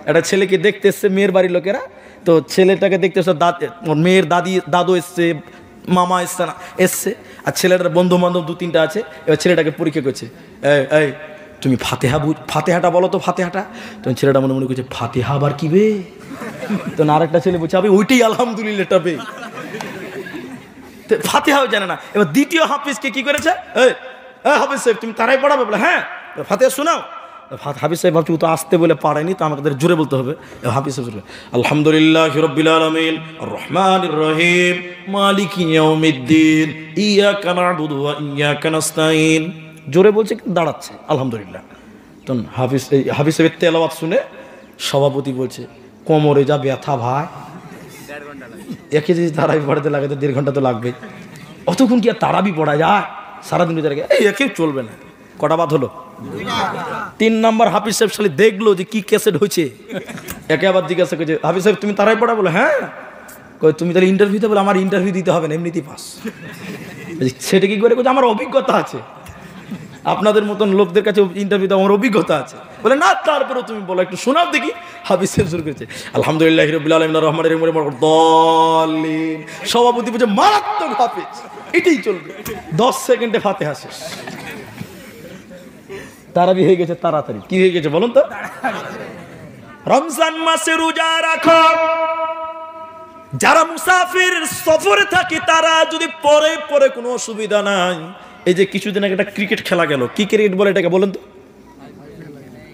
একটা ছেলেকে দেখতে এসছে মেয়ের বাড়ির লোকেরা, তো ছেলেটাকে দেখতে এসছে, মেয়ের দাদু এসছে, মামা এসছে, আর ছেলেটার বন্ধু বান্ধব 2-3টা আছে। এবার ছেলেটাকে পরীক্ষা করছে, এই তুমি ফাতেহাটা বলো তো, ফাতেহাটা। তখন ছেলেটা মনে মনে করছে ফাতেহা আবার কি বে? তখন আরেকটা ছেলে বলছে আমি ওইটাই আলহামদুলিল্লাহটা বে, ফাতেহাও জানে না। এবার দ্বিতীয় হাফিজকে কি করেছে, হাফিজ সাহেব তুমি তারাই পড়াবে? বলে হ্যাঁ, ফাতেহা শোনাও। হাফিজ সাহেব ভাবছি ও তো আসতে বলে পারেনি, তো আমাদের জোরে বলতে হবে। হাফিজ সাহেব আলহামদুলিল্লাহি রাব্বিল আলামিন আর রহমানির রহিম মালিকি ইয়াউমিদ্দিন ইয়াকা না'বুদু ওয়া ইয়াকা নাস্তাইন। জোরে বলছে কিন্তু দাঁড়াচ্ছে আলহামদুলিল্লাহ। তখন হাফিজ সাহেবের তেলাওয়াত শুনে সভাপতি বলছে কোমরে যা ব্যথা ভাই, একে যদি তারাবি পড়াতে লাগে তো 1.5 ঘন্টা তো লাগবে, অতক্ষণ কি আর তারাবি পড়া যায়? সারাদিন একেও চলবে না। কটা বাদ হলো? 3 নম্বর হাফিজ সাহেব শালি দেখলো যে কি ক্যাসেট হয়েছে, একে আবার জিজ্ঞাসা করছে হাফিজ সাহেব তুমি তারাই পড়া? বলে হ্যাঁ। তুমি তাহলে ইন্টারভিউ দিতে? বলে আমার ইন্টারভিউ দিতে হবে না, এমনিতেই পাস। সেটা কি করে? আমার অভিজ্ঞতা আছে, আপনাদের মতন লোকদের কাছে ইন্টারভিউ দেওয়া আমার অভিজ্ঞতা আছে। বলে না, তারপরে তুমি বলো, একটু শোনাও দেখি। হাফিজ সাহেব শুরু করেছে আলহামদুলিল্লাহি রাব্বিল আলামিন আর রহমানির রহিম। সভাপতি বলছে মারাত্মক হাফিজ, এটাই চলবে। 10 সেকেন্ডে ফাতিহা শেষ। তারাবি হয়ে গেছে তাড়াতাড়ি। কি হয়ে গেছে বলুন তো? রমজান মাসে রোজা রাখো। যারা মুসাফির সফরে থাকে তারা যদি পরে পরে কোনো অসুবিধা নাই। এই যে কিছুদিন আগে একটা ক্রিকেট খেলা গেল, কি ক্রিকেট বলে এটাকে বলেন তো?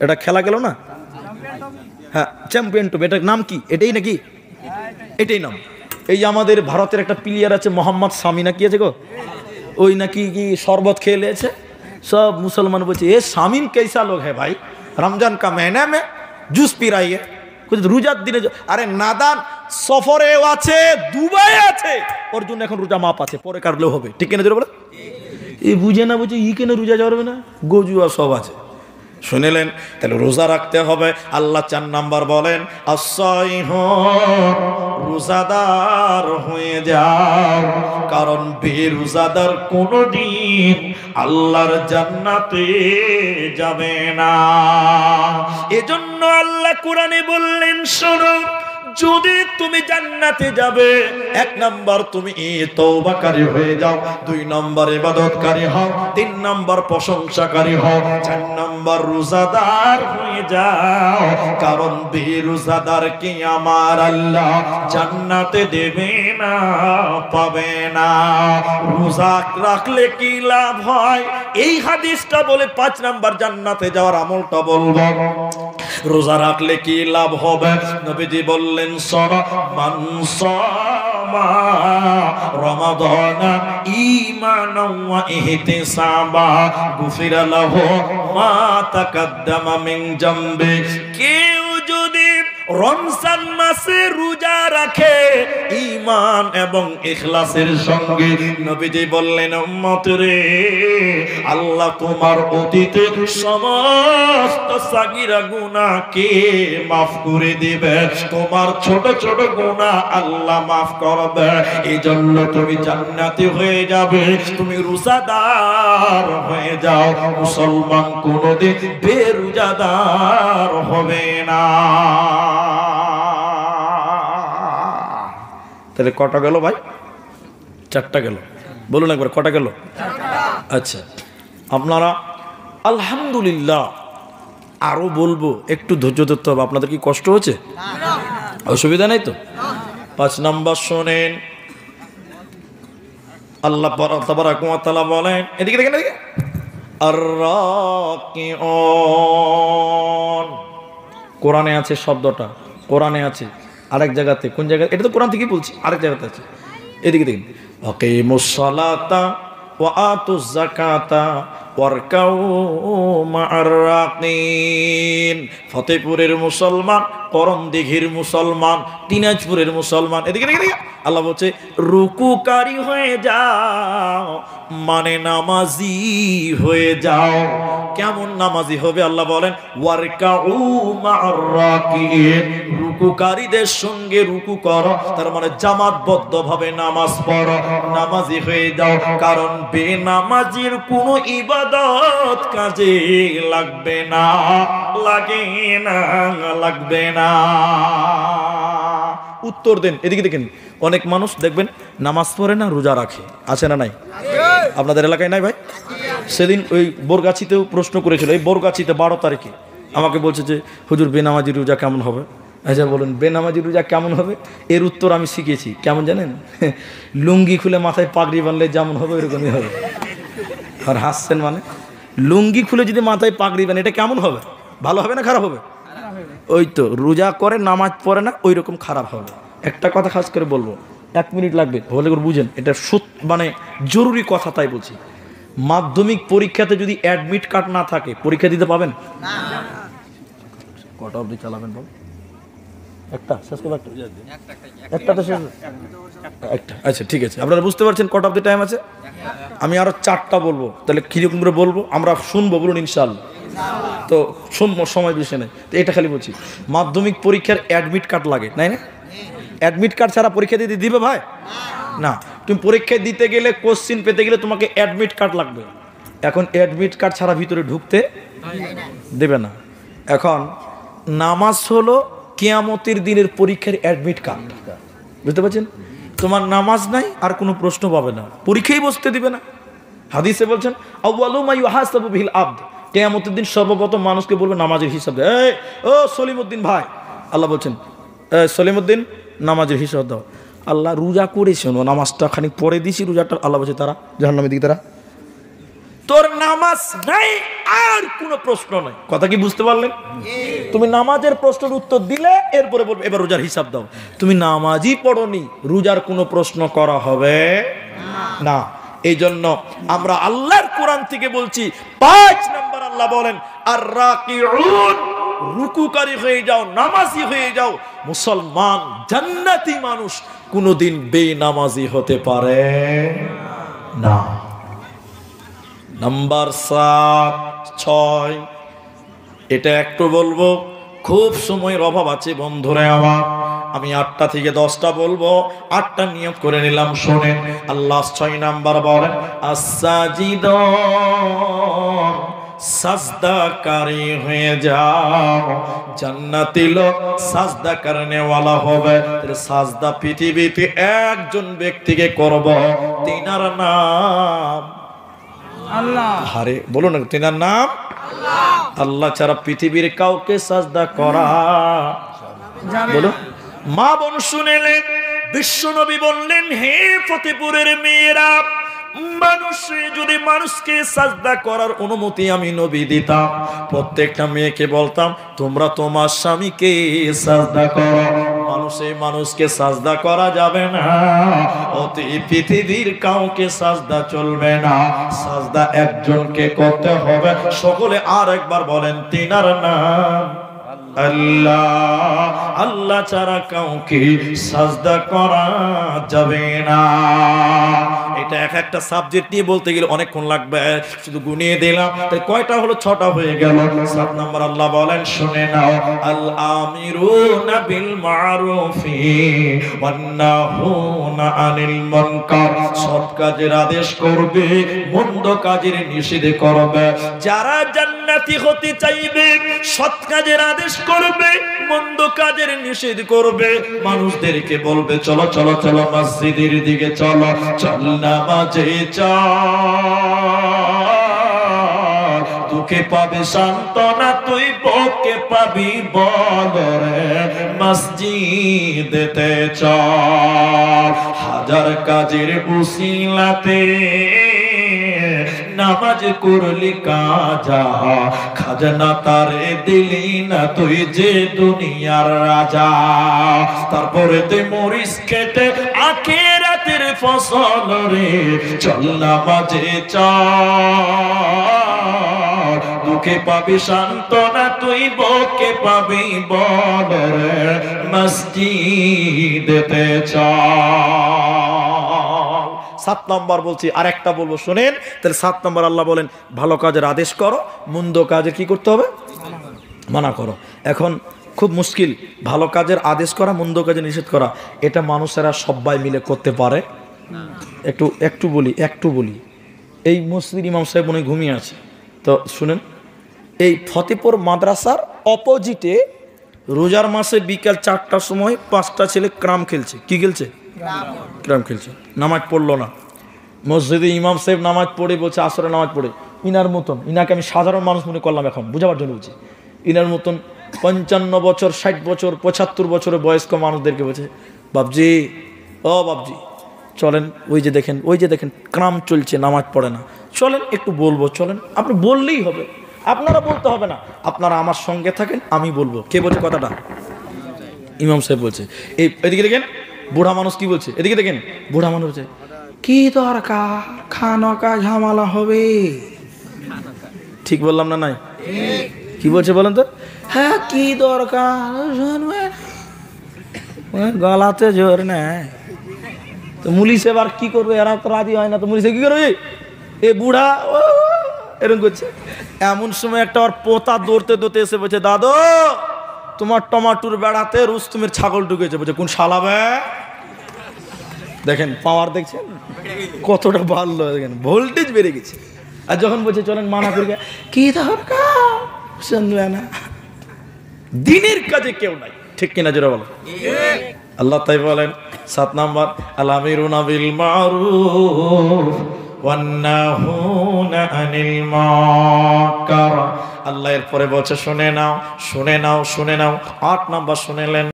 এটা খেলা গেল না? হ্যাঁ, চ্যাম্পিয়ন ট্রফি। এটার নাম কি? এটাই নাকি? এটাই নাম। এই যে আমাদের ভারতের একটা প্লেয়ার আছে মোহাম্মদ শামি না কি আছে গো, ওই নাকি কি শরবত খেয়ে লেছে। সব মুসলমান বলছে এ শামিন कैसा लोग है भाई, रमजान का महीना में जूस पी रही है। রোজার দিনে আরে নাদান সফরেও আছে, দুবাই আছে, ওর জন্য এখন রোজা মাপ আছে, পরে কাটলেও হবে। ঠিক কিনা? বলে এই বুঝে না, বুঝে ই কেন রোজা যাবে না, গজুয়া সব আছে। শুনেলেন? তাহলে রোজা রাখতে হবে। আল্লাহ 4 নাম্বার বলেন রোজাদার হয়ে যাও, কারণ বেরোজাদার কোনদিন আল্লাহর জান্নাতে যাবে না। এজন্য আল্লাহ কোরআনে বললেন শোনো, যদি তুমি জান্নাতে যাবে 1 নাম্বার তুমি তওবাকারী হয়ে যাও, 2 নাম্বার ইবাদতকারী হও, 3 নাম্বার প্রশংসাকারী হও, 4 নাম্বার রোজাদার হয়ে যাও, কারণ বেরোজাদারকে আমার আল্লাহ জান্নাতে দেবে না, পাবে না। রোজা রাখলে কি লাভ হয় এই হাদিসটা বলে 5 নাম্বার জান্নাতে যাওয়ার আমলটা বলবো। রোজা রাখলে কি লাভ হবে? নবীজি বললেন শোনো, মান সামা রমাদানা ঈমানান ওয়া ইহতিসাবা গুফিরা লাহু মা তাকাদ্দামা মিন জামবি। কেউ যদি রমজান মাসে রোজা রাখে ঈমান এবং ইখলাসের সঙ্গে, নবীজি বললেন উম্মত রে, আল্লাহ তোমার অতীতের সমস্ত সাগীরা গুনাহকে মাফ করে দিবে, তোমার ছোট ছোট গুনাহ আল্লাহ মাফ করবে। এইজন্য তুমি জান্নাতি হয়ে যাবে, তুমি রোজাদার হয়ে যাও। মুসলমান কোনদিন বেরোজাদার হবে না। তাহলে কটা গেল ভাই? 4টা গেল। বলুন একবার কটা গেল? আচ্ছা, আপনারা আলহামদুলিল্লাহ আরো বলবো, একটু ধৈর্য ধরতে হবে। আপনাদের কি কষ্ট হচ্ছে? অসুবিধা নেই তো? 5 নাম্বার শোনেন, আল্লাহ তাবারাক ওয়া তাআলা বলেন, এদিকে দেখেন, এদিকে আর-রাকিউন। কোরআনে আছে শব্দটা, কোরআনে আছে আরেক জায়গাতে। কোন জায়গায়? এটা তো কোরআন থেকেই বলছি, আরেক জায়গাতে আছে। এদিকে দেখেন, আকিমুস সালাতা ওয়া আতুজ যাকাতা ওয়ারকাউ মা'আর রাকিন। ফতেপুরের মুসলমান, করণদিঘির মুসলমান, দিনাজপুরের মুসলমান, এদিকে দেখেন আল্লাহ বলছে রুকুকারী হয়ে যাও, মানে নামাজি হয়ে যাও। কেমন নামাজি হবে আল্লাহ বলেন? ওয়ারকাউ মা'আর রাকিন, রুকুকারীদের সঙ্গে রুকু করো, তার মানে জামাতবদ্ধ ভাবে নামাজ পড়ো, নামাজি হয়ে যাও। কারণ বেনামাজির কোনো ইবাদত কাজে লাগবে না, লাগবে না। উত্তর দেন, এদিকে দেখেন। অনেক মানুষ দেখবেন নামাজ পড়ে না, রোজা রাখে, আছে না নাই? আপনাদের এলাকায় নাই ভাই? সেদিন ওই বরগাছিতেও প্রশ্ন করেছিল, এই বরগাছিতে 12 তারিখে আমাকে বলছে যে হুজুর বেনামাজি রোজা কেমন হবে? আচ্ছা বলুন, বেনামাজি রোজা কেমন হবে? এর উত্তর আমি শিখেছি, কেমন জানেন? লুঙ্গি খুলে মাথায় পাগড়ি বানলে যেমন হবে ওইরকমই হবে। আর হাসছেন মানে? লুঙ্গি খুলে যদি মাথায় পাগড়ি বানে এটা কেমন হবে? ভালো হবে না খারাপ হবে? ওই তো, রোজা করে নামাজ পড়ে না, ওই রকম খারাপ হবে। একটা কথা খাস করে বলবো, 1 মিনিট লাগবে, হলে করে বুঝেন, এটা মানে জরুরি কথা, তাই বলছি। মাধ্যমিক পরীক্ষাতে যদি অ্যাডমিট কার্ড না থাকে পরীক্ষা দিতে পাবেন না। কটা অবধি চালাবেন বল? একটা শেষ করবো, একটা শেষ, একটা। আচ্ছা ঠিক আছে, আপনারা বুঝতে পারছেন কটা অবধি টাইম আছে? আমি আরো 4টা বলবো, তাহলে কিরকম করে বলবো আমরা শুনবো, বলুন ইনশাআল্লাহ। তো শুনবো, সময় বেশি নেই, তো এটা খালি বলছি, মাধ্যমিক পরীক্ষার অ্যাডমিট কার্ড লাগে, নাই না? অ্যাডমিট কার্ড ছাড়া পরীক্ষা দিতে দিবে ভাই? না। তুমি পরীক্ষা দিতে গেলে, কোশ্চিন পেতে গেলে তোমাকে অ্যাডমিট কার্ড লাগবে। এখন অ্যাডমিট কার্ড ছাড়া ভিতরে ঢুকতে দেবে না। এখন নামাজ হলো কিয়ামতের দিনের পরীক্ষার অ্যাডমিট কার্ড, বুঝতে পারছেন? তোমার নামাজ নাই আর কোনো প্রশ্ন পাবে না, পরীক্ষায় বসতে দিবে না। হাদিসে বলছেন আউয়ালু মা ইউহাসাবু বিল আবদ, কিয়ামতের দিন সর্বপ্রথম মানুষকে বলবে নামাজের হিসাব দে। এই ও সলিমউদ্দিন ভাই, আল্লাহ বলছেন সলিমউদ্দিন নামাজের হিসাব দাও। আল্লাহ রোজা করেছে, নামাজটা খানিক পরে দিছি, রোজাটা আল্লাহ বলছে তারা জাহান্নামের দিকে, তারা। তোর নামাজ নাই আর কোনো প্রশ্ন নাই। কথা কি বুঝতে পারলেন? তুমি নামাজের প্রশ্নের উত্তর দিলে এরপরে বলবে এবার রোজার হিসাব দাও। তুমি নামাজই পড়নি, রোজার কোনো প্রশ্ন করা হবে না। এই জন্য আমরা আল্লাহর কোরআন থেকে বলছি, 5 নম্বর আল্লাহ বলেন আর রাকিউন, রুকুকারী হয়ে যাও, নামাজি হয়ে যাও। মুসলমান জান্নাতি মানুষ কোনোদিন বেনামাজি হতে পারে না। নাম্বার 7, 6, এটা একটু বলবো, খুব সময়ের অভাব আছে বন্ধুরা আমার, আমি 8টা থেকে 10টা বলবো, 8টা নিয়ত করে নিলাম, শোনেন। আল্লাহ 6 নাম্বার বলেন আস-সাজিদুন, সাজদাকারী হয়ে যাও। জান্নাতি লোক সাজদা করনে ওয়ালা হবে। সাজদা পৃথিবীতে একজন ব্যক্তিকে করব, তিনার নাম আল্লাহ। আরে বলুন না, তিনার নাম আল্লাহ। আল্লাহ ছাড়া পৃথিবীর কাউকে সাজদা করা বলো। মা বোন শুনেলেন, বিশ্ব নবী বললেন, হে ফতেপুরের মেয়েরা, মানুষে যদি মানুষকে সাজদা করার অনুমতি আমি নবী দিতাম, প্রত্যেকটা মেয়েকে বলতাম তোমরা তোমার স্বামীকে সাজদা করো। মানুষকে সাজদা করা যাবে না, অতি পৃথিবীর কাউকে সাজদা চলবে না, সাজদা একজনকে করতে হবে। সকলে আর একবার বলেন তিনার নাম আল্লাহ। আল্লাহ ছাড়া কাউকে সাজদা করা যাবে না। এটা একটা সাবজেক্ট নিয়ে বলতে গেলে অনেকক্ষণ লাগবে, শুধু গুনিয়ে দিলাম, তাই কয়টা হলো? 6টা হয়ে গেল। 7 নম্বর আল্লাহ বলেন, শুনে নাও, আল আমিরুনা বিল মারুফি ওয়ান নাহুনা আনিল মুনকার, সৎ কাজের আদেশ করবে, মন্দ কাজের নিষেধ করবে। যারা জান্নাতি হতে চাইবে সৎ কাজের আদেশ করবে, মন্দ কাজের নিষেধ করবে। মানুষদেরকে বলবে চলো চলো চলো মসজিদের দিকে চলো, চল নামাজে চল, দুঃখে পাবে সান্ত্বনা তুই, বকে পাবি বল রে, মসজিদেতে চল। হাজার কাজের উসিলাতে নামাজ করলি কাজা, খাজনা তারে দিলি না তুই যে দুনিয়ার রাজা। তারপরে তুই মরিস খেতে আখিরাতের ফসল রে, চল নামাজে চল, দুঃখে পাবি সান্ত্বনা তুই, বকে পাবি বল রে, মসজিদেতে চল। 7 নম্বর বলছি, আর একটা বলবো শোনেন। তাহলে 7 নম্বর আল্লাহ বলেন ভালো কাজের আদেশ করো, মন্দ কাজের কি করতে হবে? মানা করো। এখন খুব মুশকিল। ভালো কাজের আদেশ করা, মন্দ কাজে নিষেধ করা, এটা মানুষেরা সবাই মিলে করতে পারে। একটু বলি এই মসজিদ ইমাম সাহেব মনে ঘুমিয়ে আছে, তো শুনেন। এই ফতেপুর মাদ্রাসার অপোজিটে রোজার মাসে বিকাল 4টার সময় 5টা ছেলে ক্রাম খেলছে। কি খেলছে? ক্রাম খেলছে। নামাজ পড়লো না। মসজিদে ইমাম সাহেব নামাজ পড়ে বলছে, আসরে নামাজ পড়ে, ইনার মতন, ইনাকে আমি সাধারণ মানুষ মনে করলাম এখন বুঝাবার জন্য বলছি, ইনার মতন 55 বছর, 60 বছর, 75 বছরের বয়স্ক মানুষদেরকে বলছে, বাবজি, ও বাবজি চলেন, ওই যে দেখেন ক্রাম চলছে, নামাজ পড়ে না, চলেন একটু বলবো, চলেন। আপনি বললেই হবে, আপনারা বলতে হবে না, আপনারা আমার সঙ্গে থাকেন, আমি বলবো। কে বলছে কথাটা? ইমাম সাহেব বলছে। এদিকে দেখেন বুড়া মানুষ কি বলছে, এদিকে দেখেন বুড়া মানুষ বলছে, কি দরকার, খানো কা ঝামেলা হবে। ঠিক বললাম না? নাই? কি বলছে বলেন তো? হ্যাঁ, কি দরকার, গলাতে জোর নেই। তো মুলিশ এবার কি করবে, এরা তো রাজি হয় না, তো মুলিশে কি করবে? এ বুড়া এরকম করছে। এমন সময় একটা ওর পোতা দৌড়তে এসে বলছে, দাদু তোমার টমাটোর বেড়াতে রুস্তমের ছাগল ঢুকেছে। বলছে, কোন শালাবে? দেখেন পাওয়ার, দেখছেন কতটা বাড়লো, দেখেন ভোল্টেজ বেড়ে গেছে। আর যখন বলছে চলেন, মানা করে, কি দরকার, শুনবে না। দিনের কাজে কেউ নাই, ঠিক কিনা জোরে বলো। আল্লাহ তাই বলেন 7 নাম্বার, আল-আমিরুনা বিল মারুফ ওয়ান নাহুনা আনিল মুনকার। আল্লাহ এর পরে বলছে শুনে নাও 8 নাম্বার শুনেলেন।